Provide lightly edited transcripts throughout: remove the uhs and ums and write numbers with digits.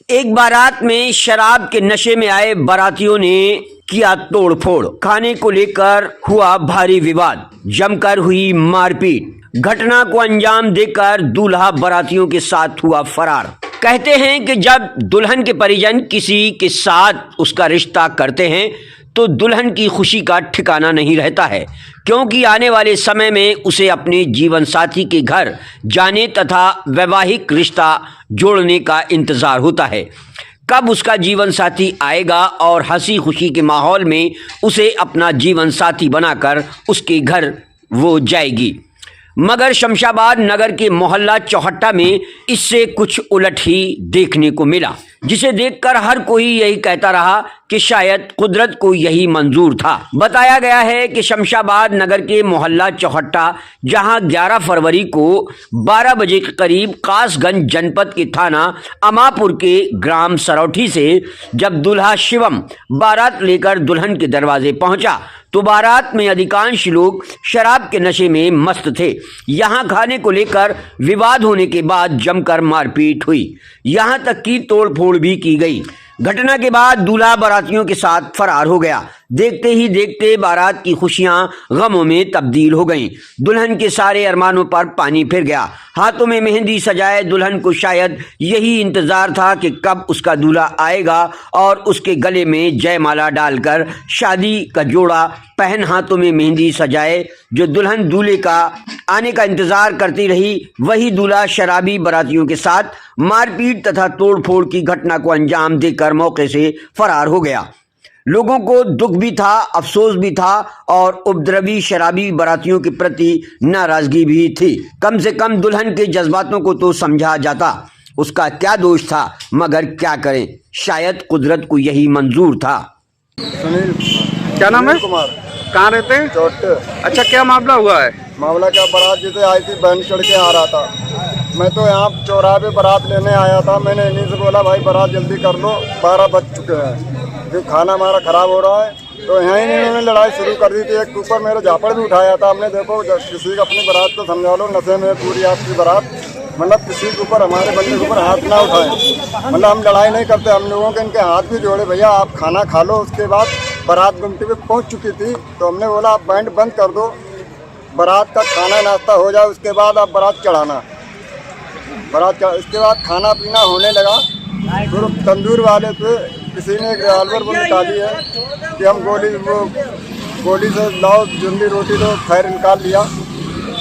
एक बारात में शराब के नशे में आए बारातियों ने किया तोड़फोड़। खाने को लेकर हुआ भारी विवाद, जमकर हुई मारपीट। घटना को अंजाम देकर दूल्हा बारातियों के साथ हुआ फरार। कहते हैं कि जब दुल्हन के परिजन किसी के साथ उसका रिश्ता करते हैं तो दुल्हन की खुशी का ठिकाना नहीं रहता है, क्योंकि आने वाले समय में उसे अपने जीवन साथी के घर जाने तथा वैवाहिक रिश्ता जोड़ने का इंतजार होता है। कब उसका जीवन साथी आएगा और हंसी खुशी के माहौल में उसे अपना जीवन साथी बनाकर उसके घर वो जाएगी। मगर शमशाबाद नगर के मोहल्ला चौहट्टा में इससे कुछ उलट ही देखने को मिला, जिसे देखकर हर कोई यही कहता रहा कि शायद कुदरत को यही मंजूर था। बताया गया है कि शमशाबाद नगर के मोहल्ला चौहट्टा, जहां 11 फरवरी को 12 बजे के करीब कासगंज जनपद के थाना अमापुर के ग्राम सरौठी से जब दूल्हा शिवम बारात लेकर दुल्हन के दरवाजे पहुंचा तो बारात में अधिकांश लोग शराब के नशे में मस्त थे। यहां खाने को लेकर विवाद होने के बाद जमकर मारपीट हुई, यहां तक कि तोड़फोड़ भी की गई। घटना के बाद दूल्हा बारातियों के साथ फरार हो गया। देखते ही देखते बारात की खुशियां गमों में तब्दील हो गईं। दुल्हन के सारे अरमानों पर पानी फिर गया। हाथों में मेहंदी सजाए दुल्हन को शायद यही इंतजार था कि कब उसका दूल्हा आएगा और उसके गले में जयमाला डालकर शादी का जोड़ा पहन हाथों में मेहंदी सजाए जो दुल्हन दूल्हे का आने का इंतजार करती रही, वही दूल्हा शराबी बारातियों के साथ मारपीट तथा तोड़फोड़ की घटना को अंजाम देकर मौके से फरार हो गया। लोगों को दुख भी था, अफसोस भी था और उपद्रवी शराबी बारातियों के प्रति नाराजगी भी थी। कम से कम दुल्हन के जज्बातों को तो समझा जाता, उसका क्या दोष था, मगर क्या करें, शायद कुदरत को यही मंजूर था। सुनील, क्या नाम है? कुमार। कहाँ रहते हैं? चौटे। अच्छा, क्या मामला हुआ है? मामला क्या, बारात जैसे आई थी, बहन चढ़ के आ रहा था। मैं तो यहाँ चौराहे पे बारात लेने आया था। मैंने इन्हीं से बोला भाई बारात जल्दी कर लो, 12 बज चुके हैं, क्योंकि खाना हमारा ख़राब हो रहा है। तो यहीं इन्होंने लड़ाई शुरू कर दी थी। एक ऊपर मेरा झापड़ भी उठाया था हमने। देखो, किसी को अपनी बारात को समझा लो, नशे में पूरी आपकी बारात, मतलब किसी के ऊपर, हमारे बंदे के ऊपर हाथ ना उठाएं। मतलब हम लड़ाई नहीं करते, हम लोगों के इनके हाथ भी जोड़े, भैया आप खाना खा लो। उसके बाद बारात गुमटी पे पहुँच चुकी थी तो हमने बोला आप बैंड बंद कर दो, बारात का खाना नाश्ता हो जाए, उसके बाद आप बारात चढ़ाना। इसके बाद खाना पीना होने लगा। फिर तंदूर वाले पे किसी ने एक रिवाल्वर वो निकाली है कि हम गोली से लाओ, जल्दी रोटी दो, खैर निकाल लिया।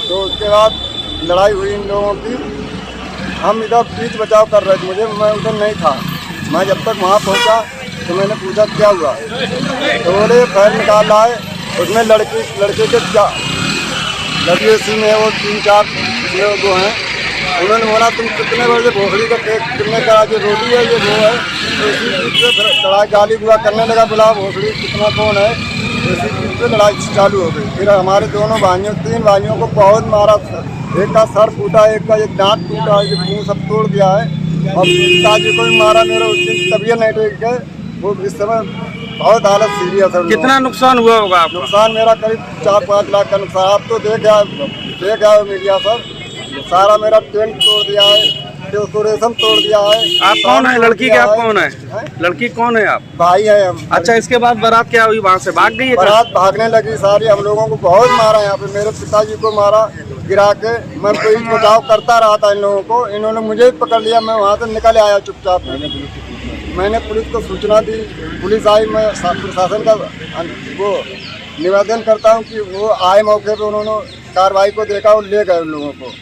तो उसके बाद लड़ाई हुई इन लोगों की। हम इधर बीच बचाव कर रहे थे, मैं उधर नहीं था। मैं जब तक वहाँ पहुँचा तो मैंने पूछा क्या हुआ, तो बोले खैर निकाल रहा है। उसमें लड़के के लड़के इसी में वो 3-4 वो हैं। उन्होंने बोला तुम कितने बजे भोखड़ी का केक कितने का, जो रोटी है ये वो है। तो इसी चीज़ से लड़ाई गाली गुआ करने लगा, बोला भोखड़ी कितना कौन है। तो इसी चीज़ से लड़ाई चालू हो गई। फिर हमारे दोनों भाइयों, 3 भाइयों को बहुत मारा। एक का सर टूटा, एक का एक दांत टूटा, एक मुँह सब तोड़ दिया है। और पिताजी को भी मारा। मेरा उसकी तबीयत नहीं ठीक है, वो इस समय बहुत हालत सीरियस है। कितना नुकसान हुआ होगा आपका? नुकसान मेरा करीब 4-5 लाख का नुकसान। आप तो देख आए मीडिया पर, सारा मेरा टेंट तोड़ दिया है, डेकोरेशन तोड़ दिया है। आप कौन है? लड़की के आप कौन है? लड़की कौन है आप? भाई है हम। अच्छा, इसके बाद बारात क्या हुई? वहाँ से भाग गई है? बारात भागने लगी सारी। हम लोगों को बहुत मारा यहाँ पे, मेरे पिताजी को मारा गिरा के। मैं कोई बचाव करता रहा था इन लोगों को, इन्होंने मुझे भी पकड़ लिया। मैं वहाँ से निकल आया चुपचाप। मैंने पुलिस को सूचना दी, पुलिस आई। मैं प्रशासन का वो निवेदन करता हूँ कि वो आए मौके पे, उन्होंने कार्रवाई को देखा और ले गए उन लोगों को।